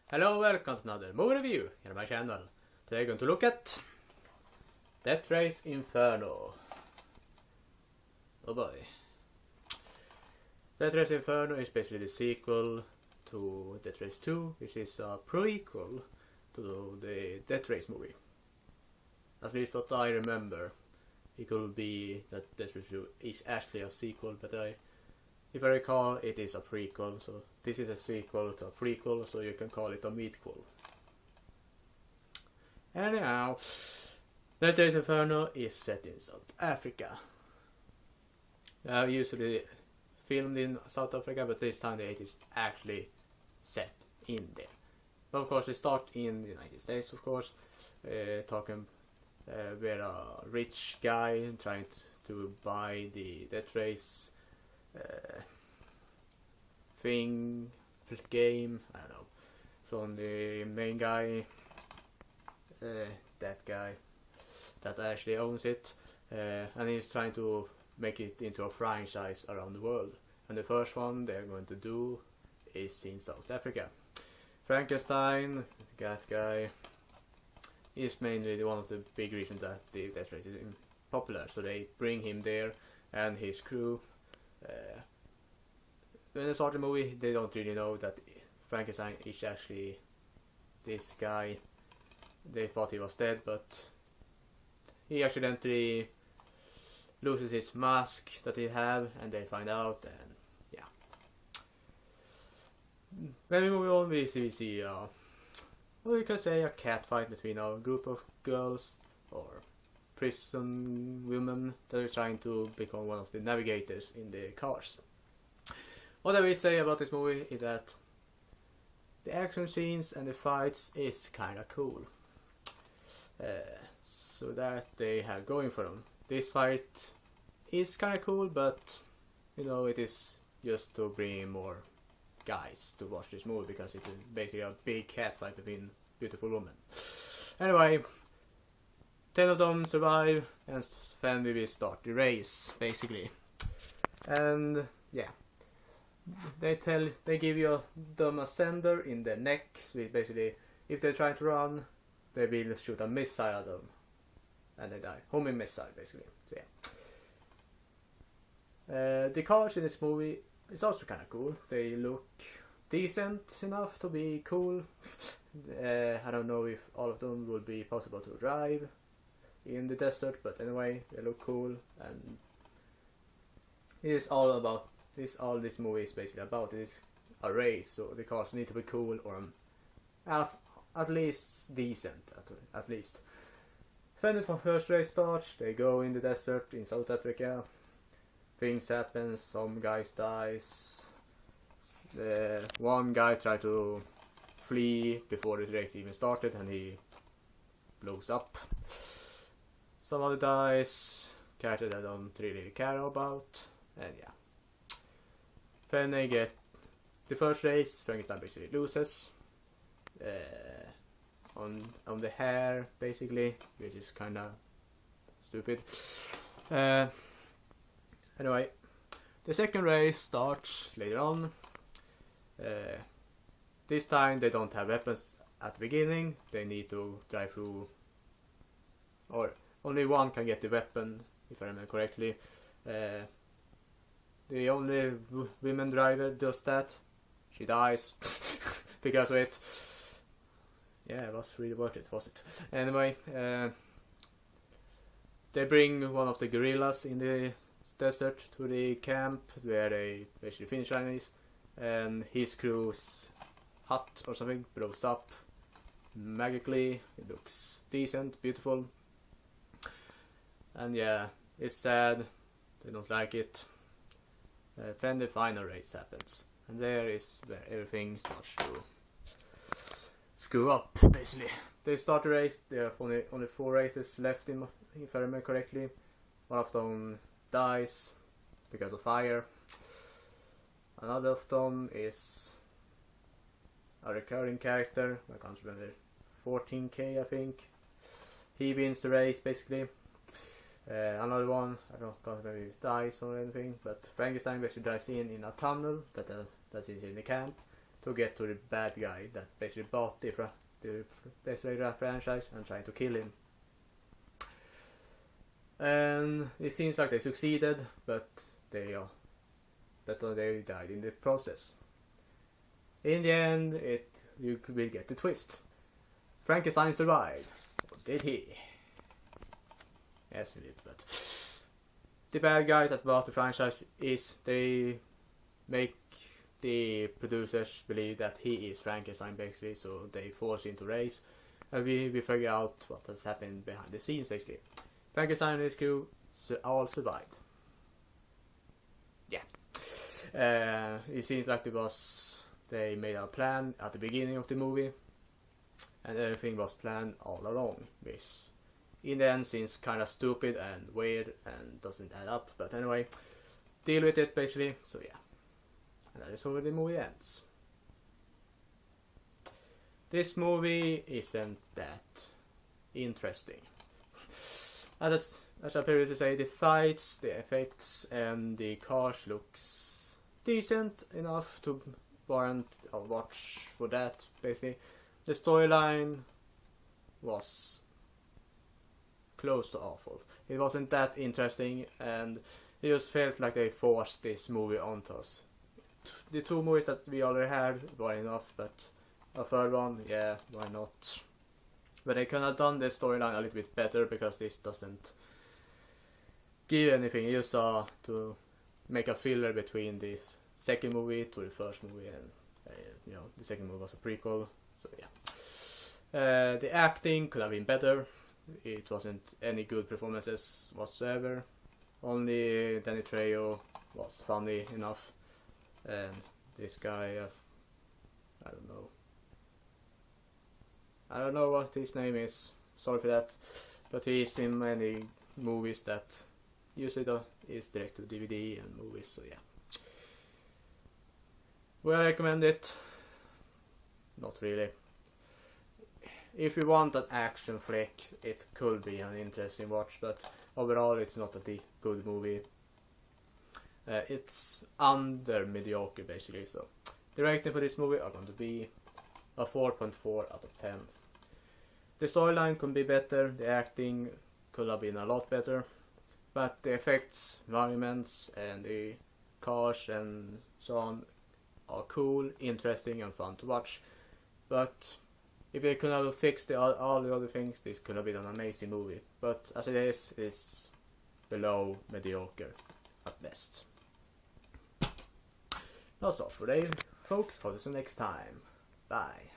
Hello, welcome to another movie review here on my channel. Today we're going to look at Death Race Inferno. Oh boy. Death Race Inferno is basically the sequel to Death Race 2, which is a prequel to the Death Race movie. At least what I remember. It could be that Death Race 2 is actually a sequel, but if I recall, it is a prequel, so this is a sequel to a prequel, so you can call it a meatquel. Anyhow, Death Race Inferno is set in South Africa. Usually filmed in South Africa, but this time it is actually set in there. But of course, they start in the United States, of course, talking where a rich guy trying to buy the Death Race game, I don't know, from the main guy, that guy that actually owns it, and he's trying to make it into a franchise around the world. And the first one they're going to do is in South Africa. Frankenstein, that guy, is mainly one of the big reasons that the Death Race is popular, so they bring him there and his crew. When they start the movie, they don't really know that Frankenstein is actually this guy. They thought he was dead, but he accidentally loses his mask that he had, and they find out, and yeah. When we move on, we see well, you can say a cat fight between a group of girls or prison women that are trying to become one of the navigators in the cars. What I will say about this movie is that the action scenes and the fights is kinda cool. So that they have going for them. This fight is kinda cool, but you know, it is just to bring in more guys to watch this movie because it is basically a big cat fight between beautiful women. Anyway, 10 of them survive, and then we will start the race, basically. And yeah, they give them a sender in their neck. So basically, if they're trying to run, they will shoot a missile at them, and they die. Homing missile, basically. So yeah. The cars in this movie is also kind of cool. They look decent enough to be cool. I don't know if all of them would be possible to drive in the desert, but anyway, they look cool, and it is all about all this movie is basically about is a race, so the cars need to be cool or at least decent, at least. Then the first race starts, they go in the desert in South Africa, things happen, some guys dies, one guy tried to flee before the race even started and he blows up. Some other dies, characters I don't really care about, and yeah. Then they get the first race, Frankenstein basically loses on the hair, basically, which is kinda stupid. Anyway, the second race starts later on. This time they don't have weapons at the beginning, they need to drive through, or only one can get the weapon, if I remember correctly. The only women driver does that. She dies because of it. Yeah, it was really worth it, was it? Anyway, they bring one of the gorillas in the desert to the camp where they basically finish line is, and his crew's hut or something blows up magically. It looks decent, beautiful, and yeah, it's sad. They don't like it. Then the final race happens, and there is where everything starts to screw up, basically. They start the race, there are only 4 races left, if I remember correctly. One of them dies because of fire. Another of them is a recurring character, I can't remember, 14K I think. He wins the race, basically. Another one, I can't remember if it dies or anything, but Frankenstein basically dies in a tunnel that is in the camp to get to the bad guy that basically bought the franchise and trying to kill him. And it seems like they succeeded, but they died in the process. In the end, you will get the twist. Frankenstein survived. Or did he? Yes, he did, but the bad guys that bought the franchise they make the producers believe that he is Frankenstein basically, so they force him to race, and we figure out what has happened behind the scenes basically. Frankenstein and his crew all survived. Yeah. It seems like they made a plan at the beginning of the movie, and everything was planned all along, which in the end seems kind of stupid and weird and doesn't add up, but anyway, deal with it basically, so yeah. And that is how the movie ends. This movie isn't that interesting. As I previously said, the fights, the effects and the cars looks decent enough to warrant a watch for that basically. The storyline was close to awful. It wasn't that interesting, and it just felt like they forced this movie onto us. The two movies that we already had were enough, but a third one, yeah, why not? But they could have done the storyline a little bit better, because this doesn't give anything. You just saw to make a filler between the second movie to the first movie, and the second movie was a prequel, so yeah. The acting could have been better. It wasn't any good performances whatsoever. Only Danny Trejo was funny enough, and this guy, I don't know what his name is, sorry for that, but he's in many movies that usually is direct to DVD and movies, so yeah. Will I recommend it? Not really. If you want an action flick, it could be an interesting watch, but overall it's not a good movie. It's under mediocre basically, so the rating for this movie are going to be a 4.4 out of 10. The storyline could be better, the acting could have been a lot better, but the effects, environments and the cars and so on are cool, interesting and fun to watch. But if they could have fixed all the other things, this could have been an amazing movie. But as it is, it's below mediocre at best. That's all for today, folks. Hope to see you next time. Bye.